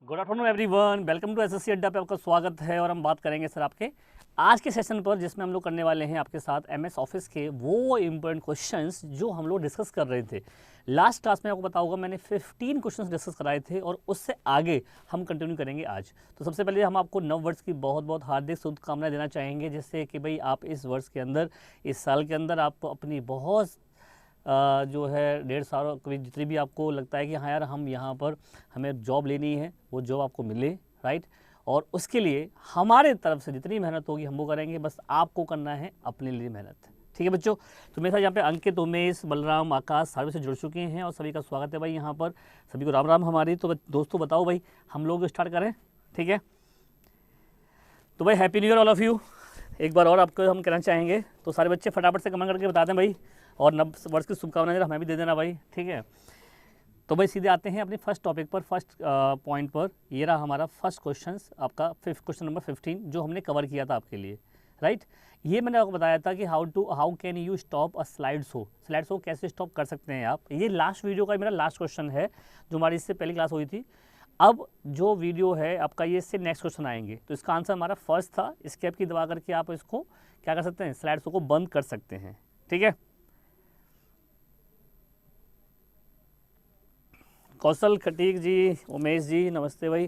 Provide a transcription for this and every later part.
Good afternoon everyone, welcome to SSC Adda पे आपका स्वागत है। और हम बात करेंगे सर आपके आज के सेशन पर, जिसमें हम लोग करने वाले हैं आपके साथ एमएस ऑफिस के वो इम्पोर्टेंट क्वेश्चंस जो हम लोग डिस्कस कर रहे थे। लास्ट क्लास में आपको पता होगा मैंने 15 क्वेश्चंस डिस्कस कराए थे और उससे आगे हम कंटिन्यू करेंगे आज। तो सबसे पहले हम आपको नव वर्ष की बहुत बहुत हार्दिक शुभकामनाएं देना चाहेंगे, जिससे कि भाई आप इस वर्ष के अंदर, इस साल के अंदर आप अपनी बहुत जो है 1.5 साल जितनी भी आपको लगता है कि हाँ यार हम यहाँ पर हमें जॉब लेनी है, वो जॉब आपको मिले, राइट। और उसके लिए हमारे तरफ से जितनी मेहनत होगी हम वो करेंगे, बस आपको करना है अपने लिए मेहनत। ठीक है बच्चों। तो मेरे साथ यहाँ पे अंकित, उमेश, बलराम, आकाश सारे से जुड़ चुके हैं और सभी का स्वागत है भाई यहाँ पर। सभी को राम राम हमारी। तो दोस्तों बताओ भाई, हम लोग स्टार्ट करें? ठीक है, तो भाई happy new year all of you. एक बार और आपको हम कहना चाहेंगे, तो सारे बच्चे फटाफट से कमेंट करके बता दें भाई, और नव वर्ष की शुभकामनाएं हमें भी दे देना भाई। ठीक है, तो भाई सीधे आते हैं अपने फर्स्ट टॉपिक पर, फर्स्ट पॉइंट पर। ये रहा हमारा फर्स्ट क्वेश्चन, आपका क्वेश्चन नंबर 15 जो हमने कवर किया था आपके लिए, राइट। ये मैंने आपको बताया था कि how can you stop a slide show कैसे स्टॉप कर सकते हैं आप। ये लास्ट वीडियो का मेरा लास्ट क्वेश्चन है जो हमारी इससे पहली क्लास हुई थी। अब जो वीडियो है आपका, ये इससे नेक्स्ट क्वेश्चन आएंगे। तो इसका आंसर हमारा फर्स्ट था। स्केप की दबा करके आप इसको क्या कर सकते हैं, स्लाइड शो को बंद कर सकते हैं। ठीक है, कौशल खटीक जी, उमेश जी नमस्ते भाई।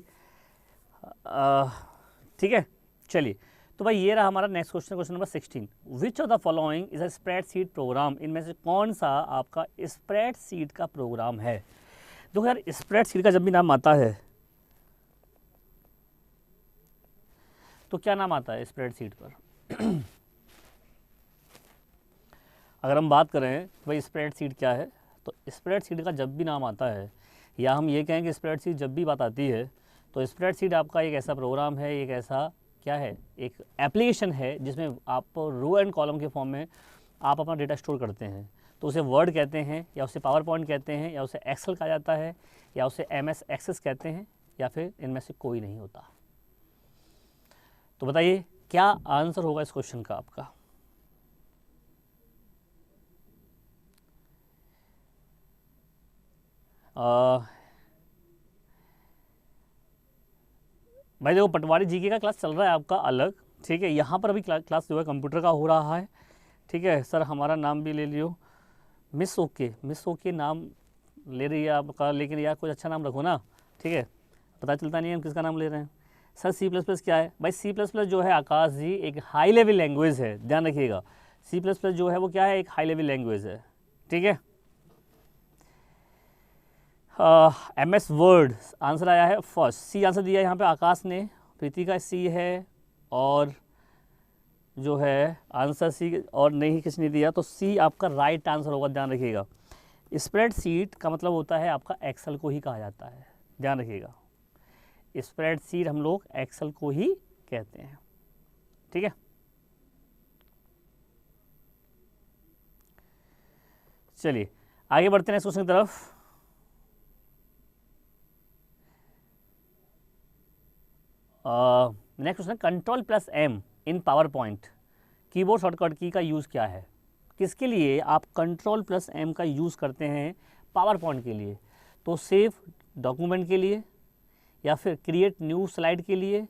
ठीक है, चलिए। तो भाई ये रहा हमारा next question, question number 16। Which of the following is a spreadsheet programme. इनमें से कौन सा आपका स्प्रेडशीट का प्रोग्राम है? देखो यार, स्प्रेडशीट का जब भी नाम आता है तो क्या नाम आता है स्प्रेडशीट पर? अगर हम बात करें तो भाई स्प्रेडशीट क्या है, तो स्प्रेडशीट का जब भी नाम आता है, या हम ये कहें कि स्प्रेडशीट जब भी बात आती है, तो स्प्रेडशीट आपका एक ऐसा प्रोग्राम है, एक ऐसा क्या है, एक एप्लीकेशन है जिसमें आप रो एंड कॉलम के फॉर्म में आप अपना डेटा स्टोर करते हैं। तो उसे वर्ड कहते हैं, या उसे पावर पॉइंट कहते हैं, या उसे एक्सेल कहा जाता है, या उसे MS एक्सेस कहते हैं, या फिर इनमें से कोई नहीं होता। तो बताइए क्या आंसर होगा इस क्वेश्चन का आपका? भाई देखो, पटवारी जीके का क्लास चल रहा है आपका अलग, ठीक है। यहाँ पर अभी क्लास जो है कंप्यूटर का हो रहा है। ठीक है सर, हमारा नाम भी ले लियो, मिस ओके नाम ले रही है आपका, लेकिन यार कुछ अच्छा नाम रखो ना। ठीक है, पता चलता नहीं है हम किसका नाम ले रहे हैं। सर C++ क्या है? भाई C++ जो है आकाश जी एक हाई लेवल लैंग्वेज है, ध्यान रखिएगा। C++ जो है वो क्या है, एक हाई लेवल लैंग्वेज है। ठीक है, MS वर्ड आंसर आया है फर्स्ट। C आंसर दिया है यहाँ पे आकाश ने, प्रीति का C है, और जो है आंसर C और नहीं किसने दिया, तो C आपका राइट आंसर होगा। ध्यान रखिएगा, स्प्रेडशीट का मतलब होता है आपका एक्सेल को ही कहा जाता है। ध्यान रखिएगा, स्प्रेडशीट हम लोग एक्सेल को ही कहते हैं। ठीक है, चलिए आगे बढ़ते हैं नेक्स्ट क्वेश्चन की तरफ। नेक्स्ट क्वेश्चन, Ctrl+M इन पावर पॉइंट कीबोर्ड शॉर्टकट की का यूज़ क्या है? किसके लिए आप Ctrl+M का यूज़ करते हैं पावर पॉइंट के लिए? तो सेव डॉक्यूमेंट के लिए, या फिर क्रिएट न्यू स्लाइड के लिए,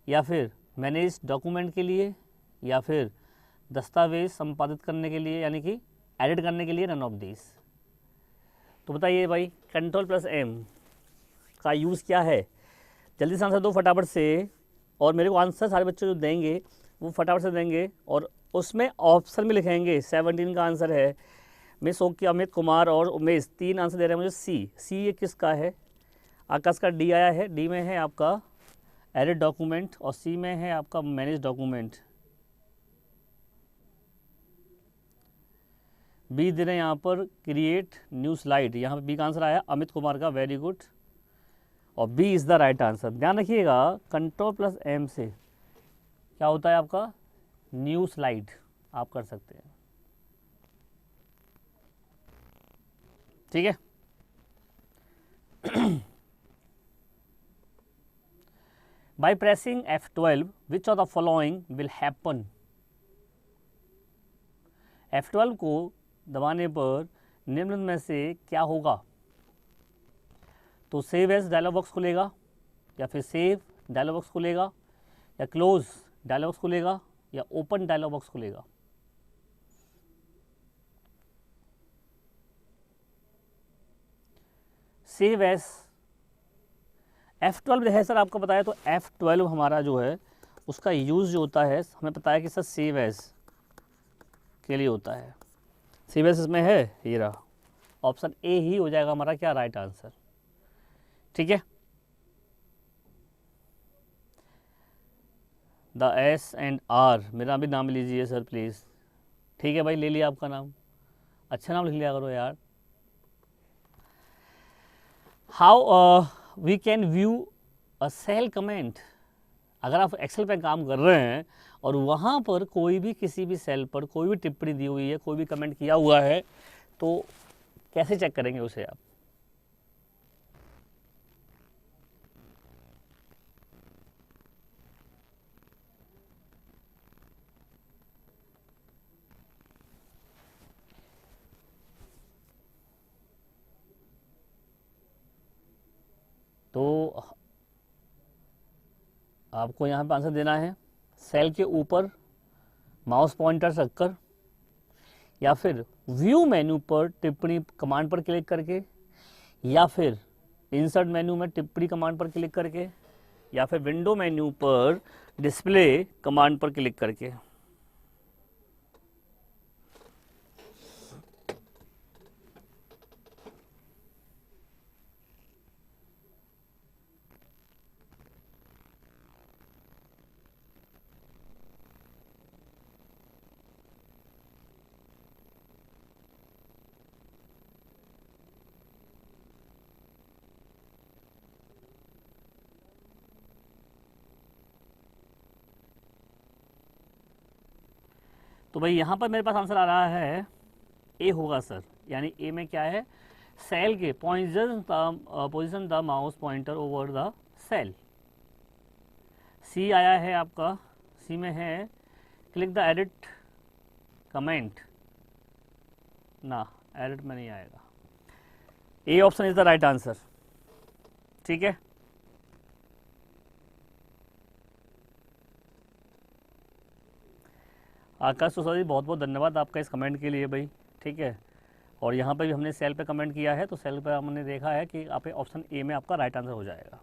या फिर मैनेज डॉक्यूमेंट के लिए, या फिर दस्तावेज संपादित करने के लिए, यानी कि एडिट करने के लिए, नन ऑफ दिस। तो बताइए भाई Ctrl+M का यूज़ क्या है? जल्दी से आंसर दो फटाफट से, और मेरे को आंसर सारे बच्चे जो देंगे वो फटाफट से देंगे, और उसमें ऑप्शन में लिखेंगे। 17 का आंसर है मिस ओके, अमित कुमार और उमेश 3 आंसर दे रहे हैं मुझे। C ये किसका है? आकाश का D आया है, D में है आपका एडिट डॉक्यूमेंट, और C में है आपका मैनेज डॉक्यूमेंट। B दे रहे हैं यहाँ पर क्रिएट न्यू स्लाइड, यहाँ पर B का आंसर आया अमित कुमार का, वेरी गुड, और B is the right answer. ध्यान रखिएगा, Ctrl+M से क्या होता है आपका, न्यू स्लाइड आप कर सकते हैं। ठीक है, by pressing F12 which of the following will happen. F12 को दबाने पर निम्न में से क्या होगा? तो सेव एज डायलॉग बॉक्स खुलेगा, या फिर सेव डायलॉग बॉक्स खुलेगा, या क्लोज डायलॉग बॉक्स खुलेगा, या ओपन डायलॉग बॉक्स खुलेगा। सेव एस F12 है सर, आपको बताया तो F12 हमारा जो है उसका यूज़ जो होता है हमें पता है कि सर सेव एस के लिए होता है। सेव एस इसमें है, ये रहा, ऑप्शन ए ही हो जाएगा हमारा क्या राइट आंसर। ठीक है, द एस एंड आर, मेरा भी नाम लीजिए सर प्लीज़। ठीक है भाई, ले लिया आपका नाम, अच्छा नाम लिख लिया करो यार। How we can view a cell comment, अगर आप एक्सेल पे काम कर रहे हैं और वहाँ पर कोई भी किसी भी सेल पर कोई भी टिप्पणी दी हुई है, कोई भी कमेंट किया हुआ है, तो कैसे चेक करेंगे उसे आप? तो आपको यहाँ पे आंसर देना है सेल के ऊपर माउस पॉइंटर रखकर, या फिर व्यू मेन्यू पर टिप्पणी कमांड पर क्लिक करके, या फिर इंसर्ट मेन्यू में टिप्पणी कमांड पर क्लिक करके, या फिर विंडो मेन्यू पर डिस्प्ले कमांड पर क्लिक करके। तो भाई यहाँ पर मेरे पास आंसर आ रहा है ए होगा सर, यानी ए में क्या है, सेल के position the mouse pointer over the cell. C आया है आपका, सी में है क्लिक द एडिट कमेंट, ना एडिट में नहीं आएगा, A option is the right answer. ठीक है, आकाश सोसा जी बहुत बहुत धन्यवाद आपका इस कमेंट के लिए भाई। ठीक है, और यहाँ पे भी हमने सेल पे कमेंट किया है, तो सेल पे हमने देखा है कि आप ऑप्शन ए में आपका राइट आंसर हो जाएगा।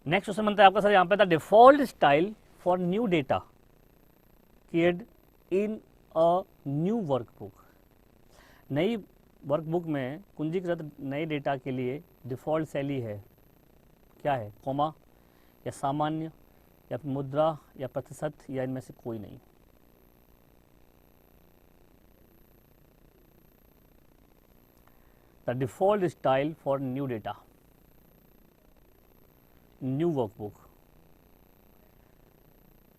नेक्स्ट क्वेश्चन बनता है आपका सर यहाँ पे, the default style for new data create in a new workbook. नई वर्कबुक में कुंजीकृत नए डेटा के लिए डिफ़ॉल्ट शैली है, क्या है, कॉमा या सामान्य या फिर मुद्रा या प्रतिशत, या इनमें से कोई नहीं। The default style for new data, new workbook.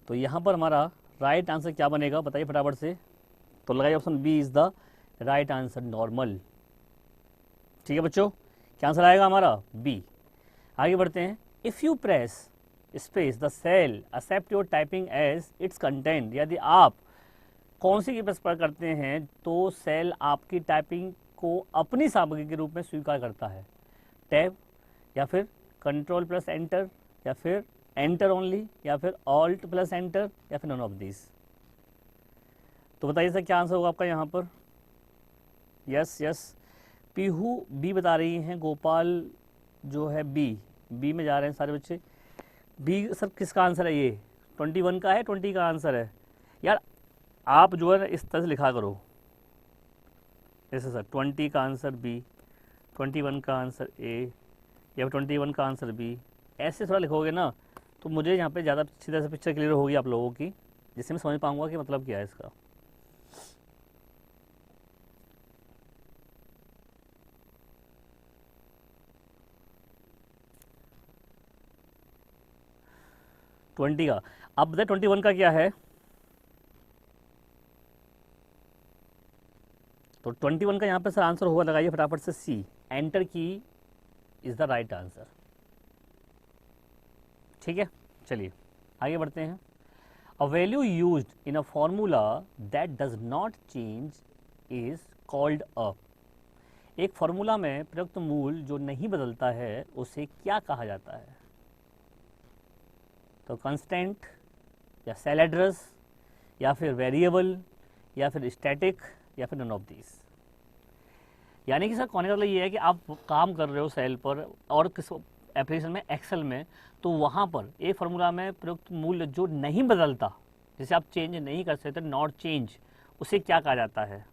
तो यहाँ पर हमारा राइट आंसर क्या बनेगा बताइए फटाफट से। तो लगाइए option B is the right answer, normal. ठीक है बच्चों, क्या आंसर आएगा हमारा बी। आगे बढ़ते हैं, if you press space the cell accept your typing as its content, यदि आप कौन सी की प्रेस पर करते हैं तो सेल आपकी टाइपिंग को अपनी सामग्री के रूप में स्वीकार करता है, टैब या फिर कंट्रोल प्लस एंटर या फिर एंटर ओनली या फिर ऑल्ट प्लस एंटर या फिर नॉन ऑफ दिस। तो बताइए सर क्या आंसर होगा आपका यहाँ पर। यस यस, पीहू बी बता रही हैं, गोपाल जो है बी में जा रहे हैं सारे बच्चे। बी सर किसका आंसर है ये, 21 का है, 20 का आंसर है यार। आप जो है ना इस तरह से लिखा करो ऐसे सर, 20 का आंसर बी, 21 का आंसर ए, या 21 का आंसर बी, ऐसे थोड़ा लिखोगे ना तो मुझे यहाँ पे ज़्यादा अच्छी तरह से पिक्चर क्लियर होगी आप लोगों की, जिससे मैं समझ पाऊँगा कि मतलब क्या है इसका। ट्वेंटी का, अब बताए 21 का क्या है। तो 21 का यहाँ पे सर आंसर होगा, लगाइए फटाफट से सी, एंटर की इज द राइट आंसर। ठीक है, चलिए आगे बढ़ते हैं। A value used in a formula that does not change is called a. एक फॉर्मूला में प्रयुक्त मूल जो नहीं बदलता है उसे क्या कहा जाता है? तो कांस्टेंट या सेल एड्रेस या फिर वेरिएबल या फिर स्टैटिक या फिर नन ऑफ दीज। यानी कि सर कहने का मतलब ये है कि आप काम कर रहे हो सेल पर और किस एप्लीकेशन में, एक्सेल में, तो वहाँ पर एक फार्मूला में प्रयुक्त मूल्य जो नहीं बदलता, जिसे आप चेंज नहीं कर सकते, नॉट चेंज, उसे क्या कहा जाता है?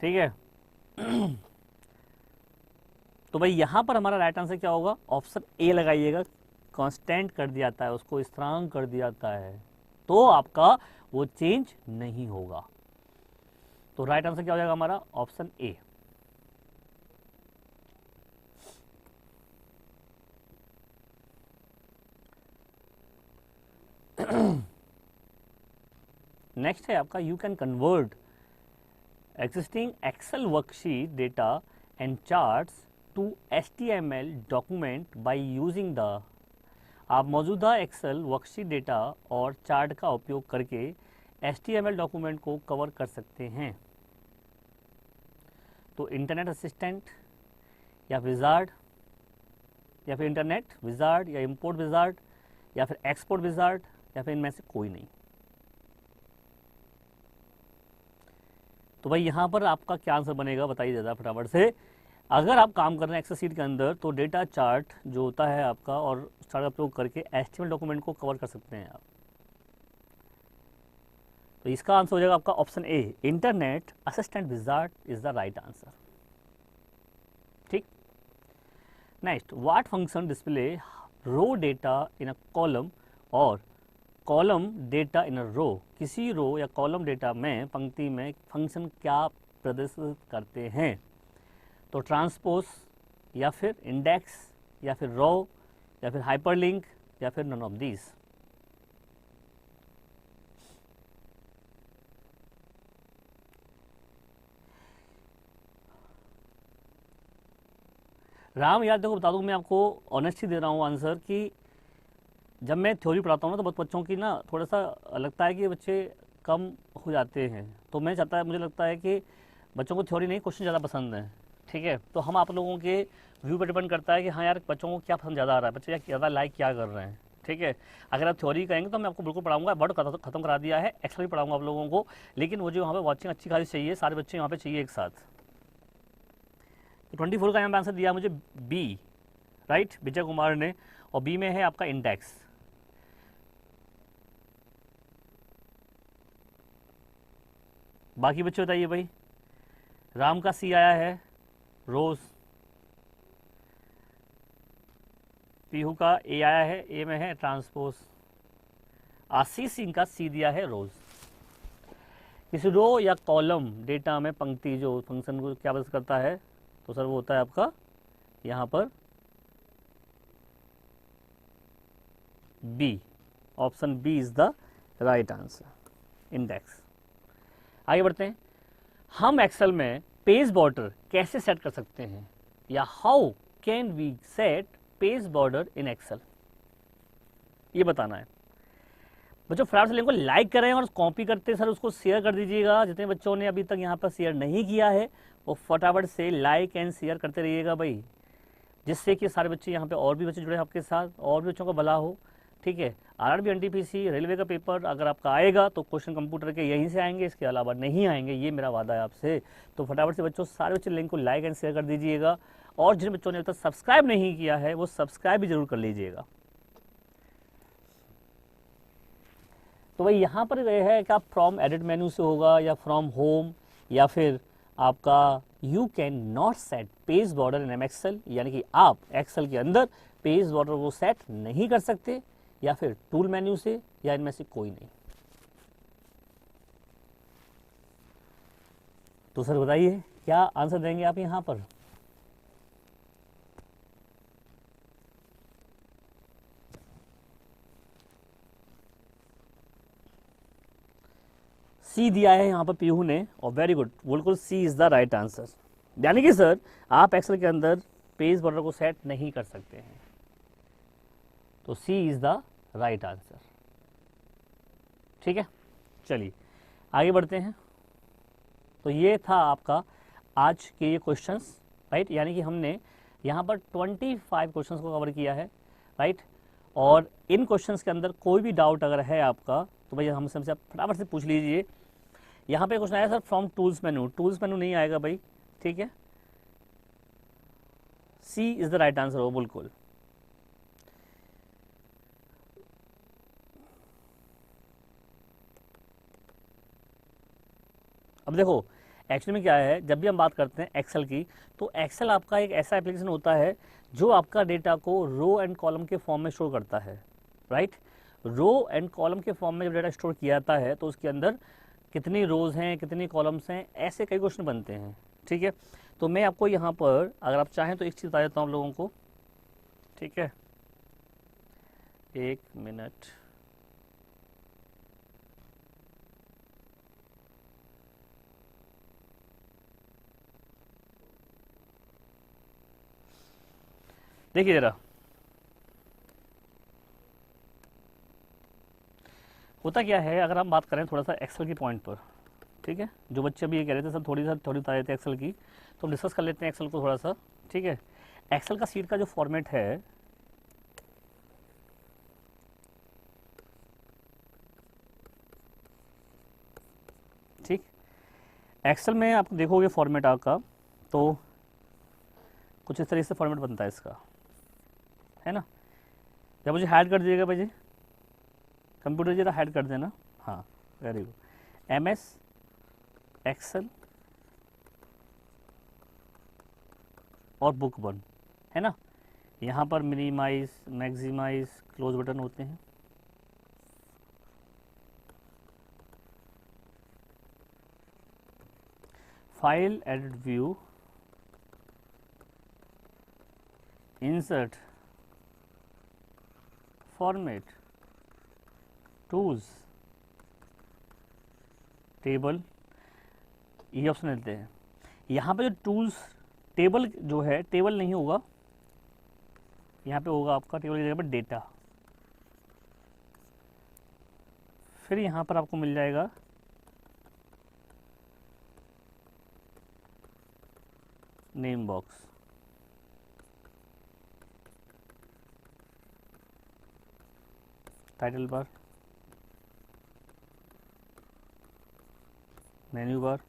ठीक है। तो भाई यहाँ पर हमारा राइट आंसर क्या होगा? ऑप्शन ए लगाइएगा। कांस्टेंट कर दिया जाता है, उसको स्थिरांक कर दिया जाता है, तो आपका वो चेंज नहीं होगा। तो राइट आंसर क्या हो जाएगा हमारा? Option A. नेक्स्ट है आपका, you can convert existing Excel worksheet data and charts to HTML document by using the। आप मौजूदा एक्सेल वर्कशीट डेटा और चार्ट का उपयोग करके HTML डॉक्यूमेंट को कवर कर सकते हैं। तो इंटरनेट असिस्टेंट या विजार्ड या फिर इंटरनेट विजार्ड या इंपोर्ट विजार्ड या फिर एक्सपोर्ट विजार्ड या फिर इनमें से कोई नहीं। तो भाई यहाँ पर आपका क्या आंसर बनेगा बताइए ज़्यादा फटाफट से। अगर आप काम कर रहे हैं एक्सेल शीट के अंदर तो डेटा चार्ट जो होता है आपका और चार्ट का उपयोग करके एचटीएमएल डॉक्यूमेंट को कवर कर सकते हैं आप। तो इसका आंसर हो जाएगा आपका option A, internet assistant wizard is the right answer. ठीक। Next, what function display row data in a column और column data in a row. किसी रो या कॉलम डेटा में, पंक्ति में फंक्शन क्या प्रदर्शित करते हैं? तो ट्रांसपोज या फिर इंडेक्स या फिर रो या फिर हाइपरलिंक या फिर नन ऑफ दीज। राम यार देखो बता दूं, मैं आपको ऑनेस्टली दे रहा हूँ आंसर कि जब मैं थ्योरी पढ़ाता हूँ ना तो बहुत बच्चों की ना थोड़ा सा लगता है कि बच्चे कम हो जाते हैं। तो मैं चाहता है, मुझे लगता है कि बच्चों को थ्योरी नहीं क्वेश्चन ज़्यादा पसंद है। ठीक है, तो हम आप लोगों के व्यू पर डिपेंड करता है कि हाँ यार बच्चों को क्या पसंद ज़्यादा आ रहा है, बच्चे ज़्यादा लाइक क्या कर रहे हैं। ठीक है, अगर आप थ्योरी कहेंगे तो मैं आपको बिल्कुल पढ़ाऊंगा, वर्ड खत्म करा दिया है, एक्सेल भी पढ़ाऊंगा आप लोगों को, लेकिन वो जो यहाँ पे वॉचिंग अच्छी खासी चाहिए, सारे बच्चे यहाँ पे चाहिए एक साथ। 24 का यहाँ पे आंसर दिया मुझे बी, राइट, विजय कुमार ने, और बी में है आपका इंडेक्स। बाकी बच्चे बताइए भाई। राम का सी आया है, रोज। पीहू का ए आया है, ए में है ट्रांसपोज। आशीष सिंह का सी दिया है रोज। किसी रो या कॉलम डेटा में पंक्ति जो फंक्शन को क्या बस करता है, तो सर वो होता है आपका यहाँ पर B, option B is the right answer, index. आगे बढ़ते हैं। हम एक्सेल में पेज बॉर्डर कैसे सेट कर सकते हैं, या how can we set page border in Excel, ये बताना है। बच्चों फटाफट से लिंक को लाइक करें और कॉपी करते सर उसको शेयर कर दीजिएगा। जितने बच्चों ने अभी तक यहाँ पर शेयर नहीं किया है वो फटाफट से लाइक एंड शेयर करते रहिएगा भाई, जिससे कि सारे बच्चे यहाँ पे और भी बच्चे जुड़े आपके साथ, और भी बच्चों का भला हो। ठीक है, आरआरबी एनटीपीसी रेलवे का पेपर अगर आपका आएगा तो क्वेश्चन कंप्यूटर के यहीं से आएंगे, इसके अलावा नहीं आएंगे, ये मेरा वादा है आपसे। तो फटाफट से बच्चों सारे बच्चे लिंक को लाइक एंड शेयर कर दीजिएगा, और जिन बच्चों ने अभी तक सब्सक्राइब नहीं किया है वो सब्सक्राइब भी जरूर कर लीजिएगा। तो भाई यहाँ पर यह है कि आप फ्रॉम एडिट मेन्यू से होगा या फ्रॉम होम, या फिर आपका you can not set page border in Excel, यानी कि आप एक्सेल के अंदर पेज बॉर्डर को सेट नहीं कर सकते, या फिर टूल मेन्यू से, या इनमें से कोई नहीं। तो सर बताइए क्या आंसर देंगे आप यहाँ पर? सी दिया है यहाँ पर पीहू ने, और वेरी गुड, बिल्कुल सी इज द राइट आंसर। यानी कि सर आप एक्सेल के अंदर पेज बॉर्डर को सेट नहीं कर सकते हैं, तो सी इज द राइट आंसर। ठीक है, चलिए आगे बढ़ते हैं। तो ये था आपका आज के ये क्वेश्चंस, राइट, यानी कि हमने यहाँ पर 25 क्वेश्चंस को कवर किया है, राइट। और इन क्वेश्चंस के अंदर कोई भी डाउट अगर है आपका तो भैया हमसे फटाफट से पूछ लीजिए। यहाँ पे क्वेश्चन आया sir from tools menu, tools menu नहीं आएगा भाई, ठीक है, सी इज द राइट आंसर हो, बिल्कुल। अब देखो एक्चुअली में क्या है, जब भी हम बात करते हैं एक्सेल की, तो एक्सेल आपका एक ऐसा एप्लीकेशन होता है जो आपका डेटा को रो एंड कॉलम के फॉर्म में स्टोर करता है, राइट। रो एंड कॉलम के फॉर्म में जब डेटा स्टोर किया जाता है तो उसके अंदर कितनी रोज़ हैं, कितनी कॉलम्स हैं, ऐसे कई क्वेश्चन बनते हैं, ठीक है। तो मैं आपको यहाँ पर अगर आप चाहें तो एक चीज़ बता देता हूँ आप लोगों को, ठीक है, एक मिनट। देखिए जरा, होता क्या है, अगर हम बात करें थोड़ा सा एक्सेल की पॉइंट पर, ठीक है, जो बच्चे अभी ये कह रहे थे सर थोड़ी बता रहे थे एक्सेल की, तो हम डिस्कस कर लेते हैं एक्सेल को थोड़ा सा, ठीक है। एक्सेल का सीट का जो फॉर्मेट है, ठीक, एक्सेल में आप देखोगे फॉर्मेट आपका तो कुछ इस तरीके से फॉर्मेट बनता है इसका, है ना। जब मुझे हाइड कर दीजिएगा भाई जी, कंप्यूटर जरा हाइड कर देना, हाँ वेरी गुड। MS एक्सेल और बुक 1, है ना, यहाँ पर मिनिमाइज, मैक्सिमाइज, क्लोज बटन होते हैं। File, edit view, insert, format, tools, table, ये ऑप्शन मिलते हैं। यहाँ पे जो टूल्स, टेबल जो है, टेबल नहीं होगा, यहाँ पे होगा आपका टेबल की जगह पर डेटा। फिर यहाँ पर आपको मिल जाएगा name box, title bar, menu bar,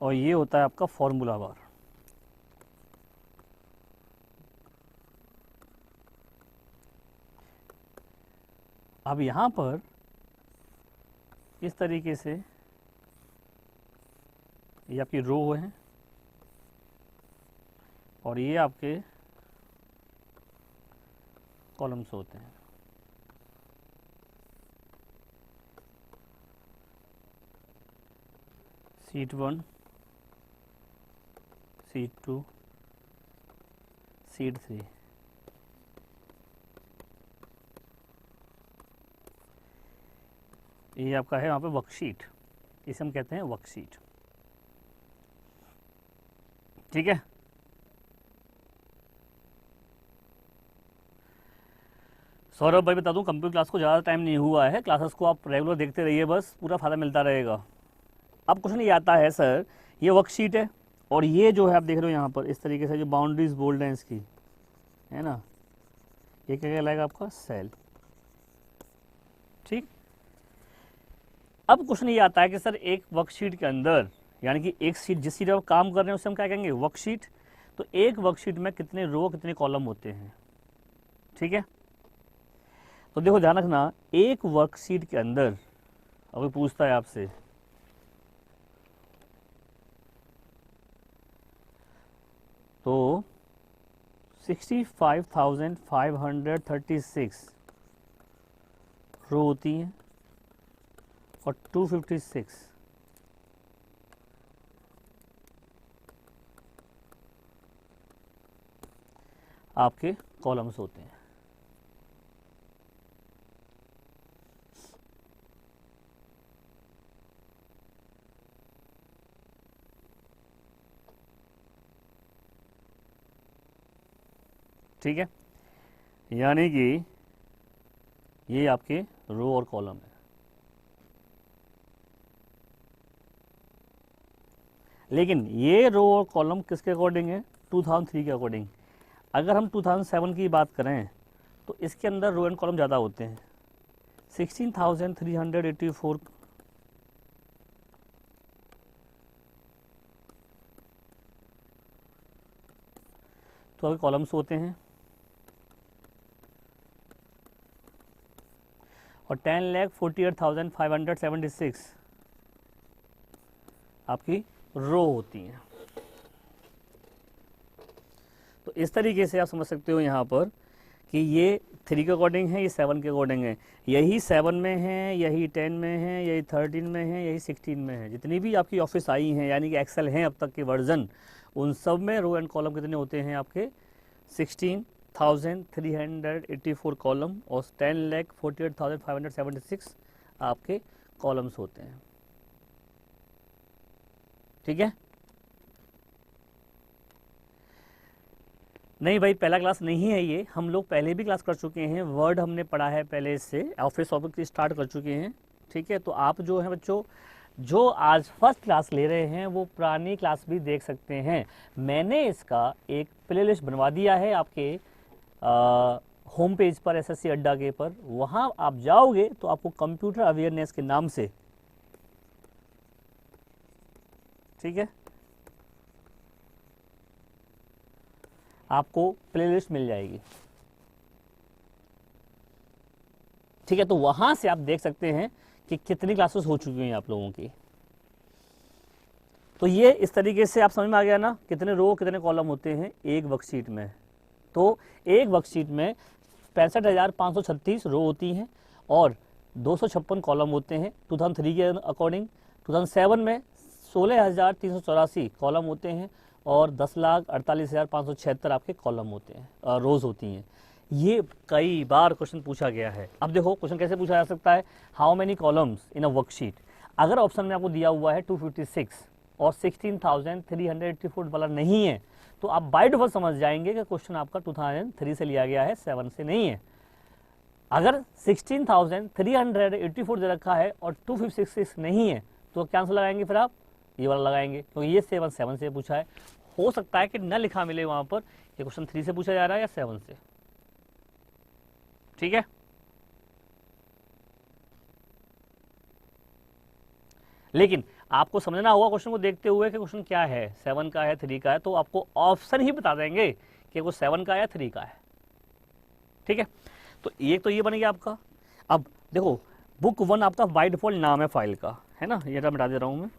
और ये होता है आपका फॉर्मूला बार। अब यहाँ पर इस तरीके से ये आपकी रो है और ये आपके कॉलम्स होते हैं। सीट 1, सीट 2, सीट 3, ये आपका है वहाँ पे वर्कशीट, इसे हम कहते हैं वर्कशीट, ठीक है। सौरभ भाई बता दूं, कंप्यूटर क्लास को ज़्यादा टाइम नहीं हुआ है, क्लासेस को आप रेगुलर देखते रहिए, बस पूरा फ़ायदा मिलता रहेगा। अब कुछ नहीं आता है सर, ये वर्कशीट है और ये जो है आप देख रहे हो यहाँ पर इस तरीके से जो बाउंड्रीज बोल्ड हैं इसकी, है ना, ये क्या कहलाएगा आपका सेल, ठीक। अब कुछ नहीं आता है कि सर एक वर्कशीट के अंदर, यानी कि एक सीट, जिस सीट पर काम कर रहे हैं उसे हम क्या कहेंगे, वर्कशीट। तो एक वर्कशीट में कितने रो कितने कॉलम होते हैं, ठीक है। तो देखो ध्यान रखना, एक वर्कशीट के अंदर अगर पूछता है आपसे तो 65,536 रो होती हैं और 256 आपके कॉलम्स होते हैं। ठीक है, यानी कि ये आपके रो और कॉलम है। लेकिन ये रो और कॉलम किसके अकॉर्डिंग है? 2003 के अकॉर्डिंग। अगर हम 2007 की बात करें तो इसके अंदर रो एंड कॉलम ज़्यादा होते हैं, 16,384 तो अभी कॉलम्स होते हैं और 10,48,576 आपकी रो होती हैं। तो इस तरीके से आप समझ सकते हो यहाँ पर कि ये 3 के अकॉर्डिंग है, ये 7 के अकॉर्डिंग है, यही 7 में है, यही 10 में है, यही 13 में है, यही 16 में है। जितनी भी आपकी ऑफिस आई हैं यानी कि एक्सेल हैं अब तक के वर्जन, उन सब में रो एंड कॉलम कितने होते हैं आपके? 16,384 कॉलम और 10,48,576 आपके कॉलम्स होते हैं। ठीक है, नहीं भाई पहला क्लास नहीं है ये, हम लोग पहले भी क्लास कर चुके हैं, वर्ड हमने पढ़ा है पहले से, ऑफिस की स्टार्ट कर चुके हैं। ठीक है, तो आप जो है बच्चों जो आज फर्स्ट क्लास ले रहे हैं वो पुरानी क्लास भी देख सकते हैं। मैंने इसका एक प्लेलिस्ट बनवा दिया है आपके होम पेज पर, एसएससी अड्डा के पर, वहाँ आप जाओगे तो आपको कंप्यूटर अवेयरनेस के नाम से, ठीक है, आपको प्लेलिस्ट मिल जाएगी। ठीक है, तो वहां से आप देख सकते हैं कि कितनी क्लासेस हो चुकी हैं आप लोगों की। तो ये इस तरीके से आप समझ में आ गया ना, कितने रो कितने कॉलम होते हैं एक वर्कशीट में। तो एक वर्कशीट में 65,536 रो होती हैं और 256 कॉलम होते हैं 2003 के अकॉर्डिंग। 2007 में 16,384 कॉलम होते हैं और 10,48,576 आपके कॉलम होते हैं, रोज होती हैं। ये कई बार क्वेश्चन पूछा गया है। अब देखो क्वेश्चन कैसे पूछा जा सकता है, how many columns in a worksheet. अगर ऑप्शन में आपको दिया हुआ है 256 और 16,384 वाला नहीं है तो आप बाय डिफॉल्ट समझ जाएंगे कि क्वेश्चन आपका 2003 से लिया गया है, 7 से नहीं है। अगर 16,384 दे रखा है और 256 नहीं है तो क्या आंसर लगाएंगे? फिर आप ये वाला लगाएंगे, क्योंकि ये 7 से पूछा है। हो सकता है कि न लिखा मिले वहां पर, ये क्वेश्चन 3 से पूछा जा रहा है या 7 से। ठीक है, लेकिन आपको समझना होगा क्वेश्चन को देखते हुए कि क्वेश्चन क्या है, 7 का है 3 का है, तो आपको ऑप्शन ही बता देंगे कि वो 7 का है या 3 का है। ठीक है, तो एक तो ये बन गया आपका। अब देखो बुक 1 आपका बाय डिफॉल्ट नाम है फाइल का, है ना, ये मिटा दे रहा हूं मैं।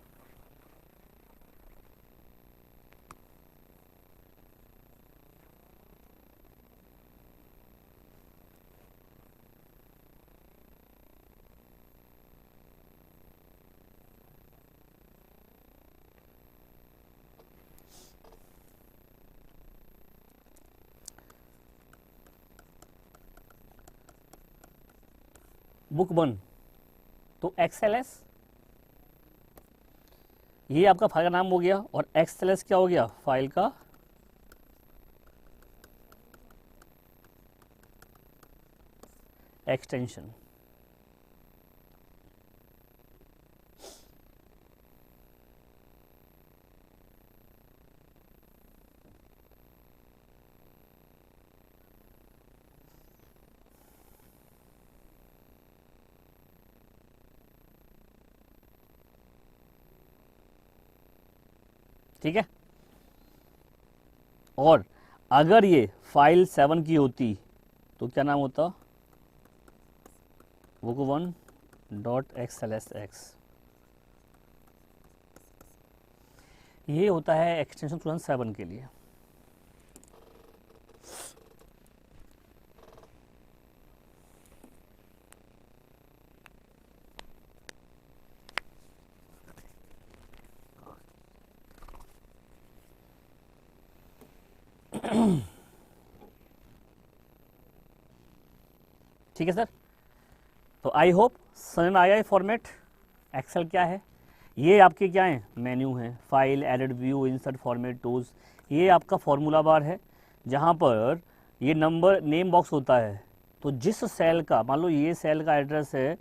बुक 1 तो XLS, ये आपका फाइल का नाम हो गया, और XLS क्या हो गया? फाइल का एक्सटेंशन। ठीक है, और अगर ये फाइल 7 की होती तो क्या नाम होता? book1.xlsx। ये होता है एक्सटेंशन 2007 के लिए। ठीक है सर, तो आई होप समझ में आया ये फॉर्मेट। एक्सेल क्या है, ये आपके क्या है? मेन्यू है, file, edit, view, insert, format, tools. ये आपका फॉर्मूला बार है जहाँ पर ये नंबर नेम बॉक्स होता है, तो जिस सेल का, मान लो ये सेल का एड्रेस है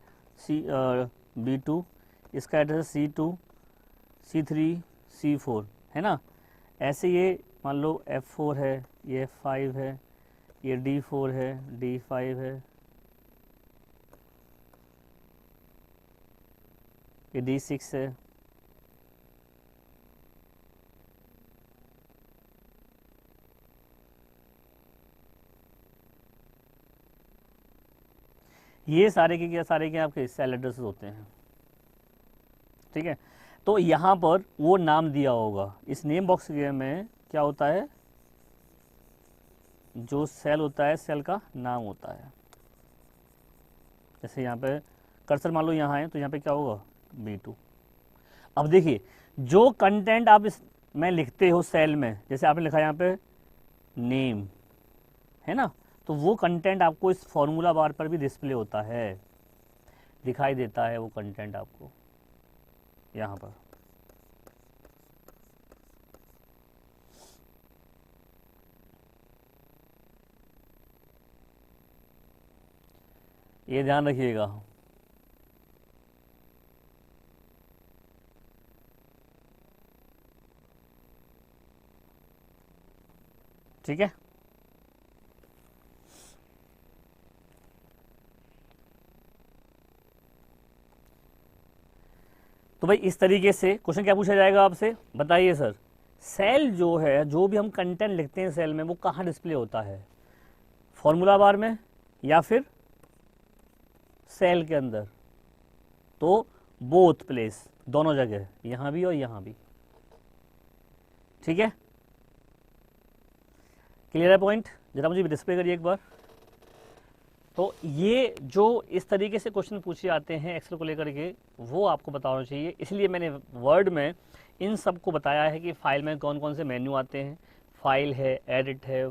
B2, इसका एड्रेस C2, C3, C4 है ना। ऐसे ये मान लो F4 है, ये F5 है, ये D4 है, D5 है, ये D6 है, ये सारे के आपके सेल एड्रेसेस होते हैं। ठीक है, तो यहाँ पर वो नाम दिया होगा, इस नेम बॉक्स में क्या होता है, जो सेल होता है सेल का नाम होता है। जैसे यहाँ पे कर्सर मान लो यहाँ है, तो यहाँ पे क्या होगा B2। अब देखिए जो कंटेंट आप इस में लिखते हो सेल में, जैसे आपने लिखा यहाँ पे नेम है ना, तो वो कंटेंट आपको इस फॉर्मूला बार पर भी डिस्प्ले होता है, दिखाई देता है वो कंटेंट आपको यहाँ पर। ये ध्यान रखिएगा। ठीक है, तो भाई इस तरीके से क्वेश्चन क्या पूछा जाएगा आपसे, बताइए सर, सेल जो है, जो भी हम कंटेंट लिखते हैं सेल में, वो कहाँ डिस्प्ले होता है, फॉर्मूला बार में या फिर सेल के अंदर? तो बोथ प्लेस, दोनों जगह, यहाँ भी और यहाँ भी। ठीक है, क्लियर है पॉइंट? जरा मुझे डिस्प्ले करिए एक बार। तो ये जो इस तरीके से क्वेश्चन पूछे जाते हैं एक्सेल को लेकर के, वो आपको बताना चाहिए, इसलिए मैंने वर्ड में इन सब को बताया है कि फाइल में कौन कौन से मेन्यू आते हैं। फाइल है, एडिट है,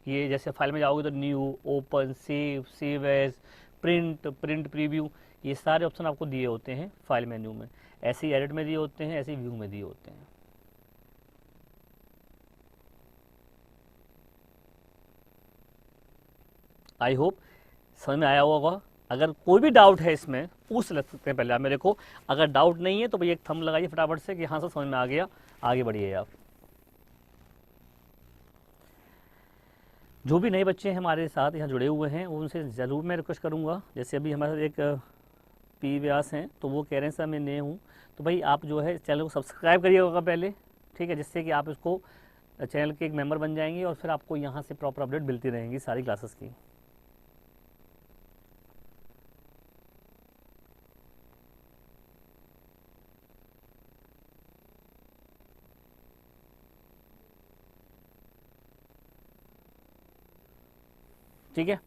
ये जैसे फाइल में जाओगे तो new, open, save, save as, print, print preview, ये सारे ऑप्शन आपको दिए होते हैं फाइल मेन्यू में। ऐसे ही एडिट में दिए होते हैं, ऐसे ही व्यू में दिए होते हैं। आई होप समझ में आया होगा। अगर कोई भी डाउट है इसमें पूछ सकते हैं पहले आप मेरे को। अगर डाउट नहीं है तो भैया एक थंब लगाइए फटाफट से कि हाँ सर समझ में आ गया, आगे बढ़िए आप। जो भी नए बच्चे हैं हमारे साथ यहाँ जुड़े हुए हैं, उनसे ज़रूर मैं रिक्वेस्ट करूँगा, जैसे अभी हमारे एक पी व्यास हैं, तो वो कह रहे हैं सर मैं नए हूँ, तो भाई आप जो है चैनल को सब्सक्राइब करिएगा पहले, ठीक है, जिससे कि आप इसको चैनल के एक मेंबर बन जाएंगे और फिर आपको यहाँ से प्रॉपर अपडेट मिलती रहेंगी सारी क्लासेस की। ठीक है,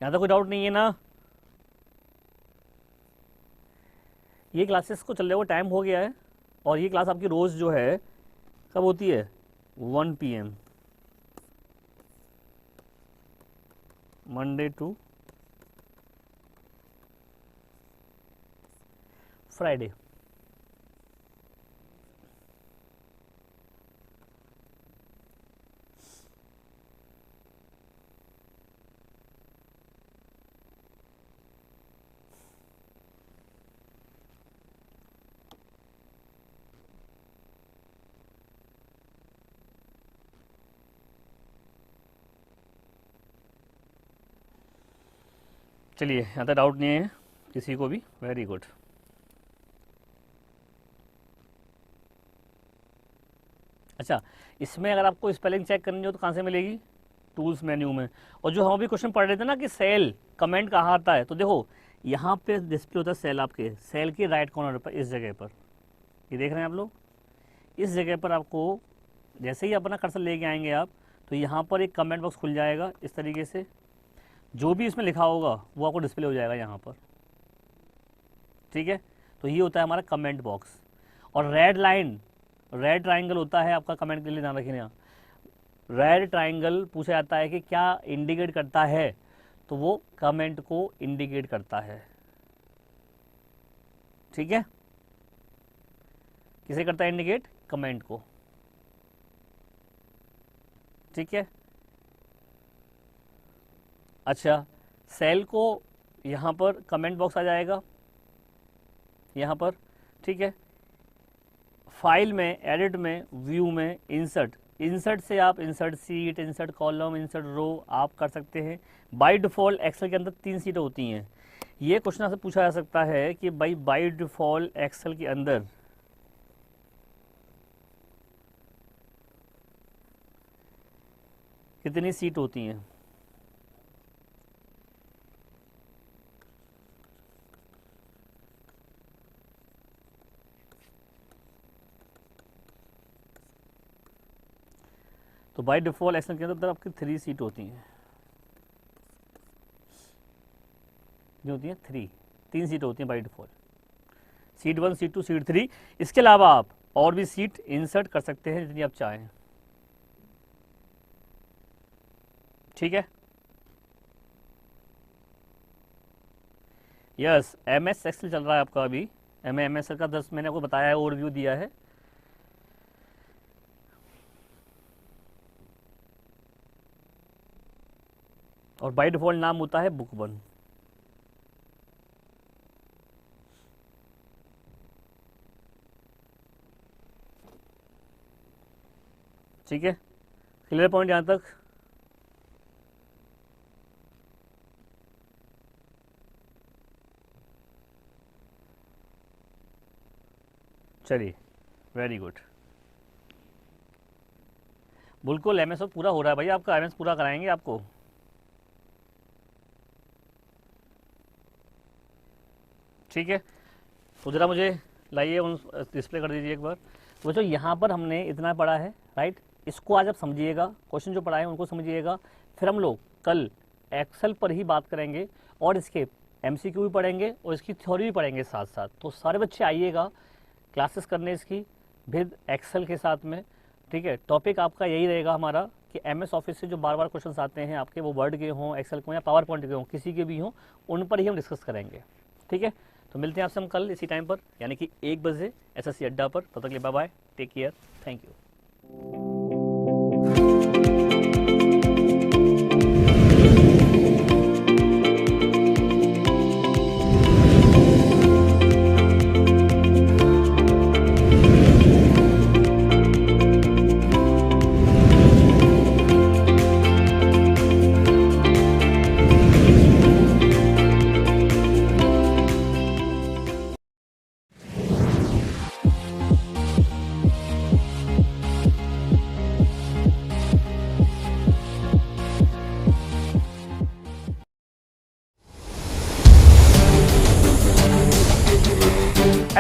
यहाँ तक कोई डाउट नहीं है ना? ये क्लासेस को चलने को टाइम हो गया है, और ये क्लास आपकी रोज़ जो है कब होती है, 1 PM, मंडे टू फ्राइडे। चलिए, यहाँ तक डाउट नहीं है किसी को भी, वेरी गुड। अच्छा, इसमें अगर आपको स्पेलिंग चेक करनी हो तो कहाँ से मिलेगी, टूल्स मेन्यू में। और जो हम अभी क्वेश्चन पढ़ रहे थे ना कि सेल कमेंट कहाँ आता है, तो देखो यहाँ पे डिस्प्ले होता है सेल, आपके सेल के राइट कॉर्नर पर, इस जगह पर, ये देख रहे हैं आप लोग, इस जगह पर आपको जैसे ही अपना कर्सर लेके आएंगे आप, तो यहाँ पर एक कमेंट बॉक्स खुल जाएगा इस तरीके से, जो भी इसमें लिखा होगा वो आपको डिस्प्ले हो जाएगा यहाँ पर। ठीक है, तो ये होता है हमारा कमेंट बॉक्स। और रेड लाइन, रेड ट्राइंगल होता है आपका कमेंट के लिए, ध्यान रखिए। यहाँ रेड ट्राइंगल पूछा जाता है कि क्या इंडिकेट करता है, तो वो कमेंट को इंडिकेट करता है। ठीक है, किसे करता है इंडिकेट, कमेंट को। ठीक है। अच्छा, सेल को यहाँ पर कमेंट बॉक्स आ जाएगा यहाँ पर, ठीक है। फाइल में, एडिट में, व्यू में, इंसर्ट से आप insert sheet, insert column, insert row आप कर सकते हैं। बाय डिफ़ॉल्ट एक्सेल के अंदर 3 सीटें होती हैं। ये क्वेश्चन आपसे पूछा जा सकता है कि भाई बाय डिफ़ॉल्ट एक्सेल के अंदर कितनी सीट होती हैं। तो बाय डिफ़ॉल्ट एक्सेल के अंदर आपकी 3 सीट होती हैं। जो होती हैं 3 सीट होती हैं by default, seat 1, seat 2, seat 3। इसके अलावा आप और भी सीट इंसर्ट कर सकते हैं जितनी आप चाहें, ठीक है। यस, MS एक्सेल चल रहा है आपका अभी। MS का 10 मैंने आपको बताया है, ओवरव्यू दिया है। और बाय डिफ़ॉल्ट नाम होता है बुक 1। ठीक है, क्लियर पॉइंट यहाँ तक। चलिए, वेरी गुड। बिल्कुल MS पूरा हो रहा है भाई आपका, MS पूरा कराएंगे आपको। ठीक है, तो जरा मुझे लाइए, उन डिस्प्ले कर दीजिए एक बार। तो जो यहाँ पर हमने इतना पढ़ा है, राइट, इसको आज आप समझिएगा, क्वेश्चन जो पढ़ा है उनको समझिएगा। फिर हम लोग कल एक्सेल पर ही बात करेंगे और इसके MCQ भी पढ़ेंगे और इसकी थ्योरी भी पढ़ेंगे साथ साथ। तो सारे बच्चे आइएगा क्लासेस करने इसकी विद एक्सेल के साथ में, ठीक है। टॉपिक आपका यही रहेगा हमारा कि MS ऑफिस से जो बार बार क्वेश्चन आते हैं आपके, वो वर्ड के हों, एक्सेल के हों या पावर पॉइंट के हों, किसी के भी हों, उन पर ही हम डिस्कस करेंगे, ठीक है। तो मिलते हैं आपसे हम कल इसी टाइम पर, यानी कि 1 बजे SSC अड्डा पर। तब तक के लिए bye bye, take care, thank you.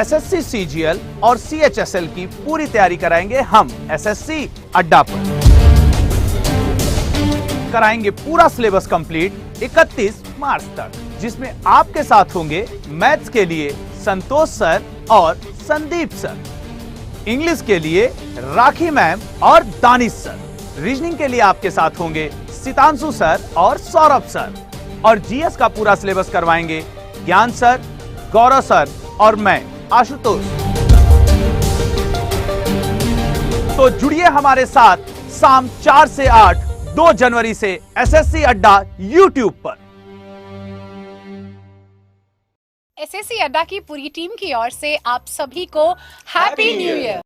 SSC CGL और CHSL की पूरी तैयारी कराएंगे हम SSC अड्डा पर। कराएंगे पूरा सिलेबस कंप्लीट 31 मार्च तक, जिसमें आपके साथ होंगे मैथ्स के लिए संतोष सर और संदीप सर, इंग्लिश के लिए राखी मैम और दानिश सर, रीजनिंग के लिए आपके साथ होंगे सितांशु सर और सौरभ सर, और GS का पूरा सिलेबस करवाएंगे ज्ञान सर, गौरव सर और मैं आशुतोष। तो जुड़िए हमारे साथ शाम 4 से 8 2 जनवरी से SSC अड्डा YouTube पर। SSC अड्डा की पूरी टीम की ओर से आप सभी को हैप्पी न्यू ईयर।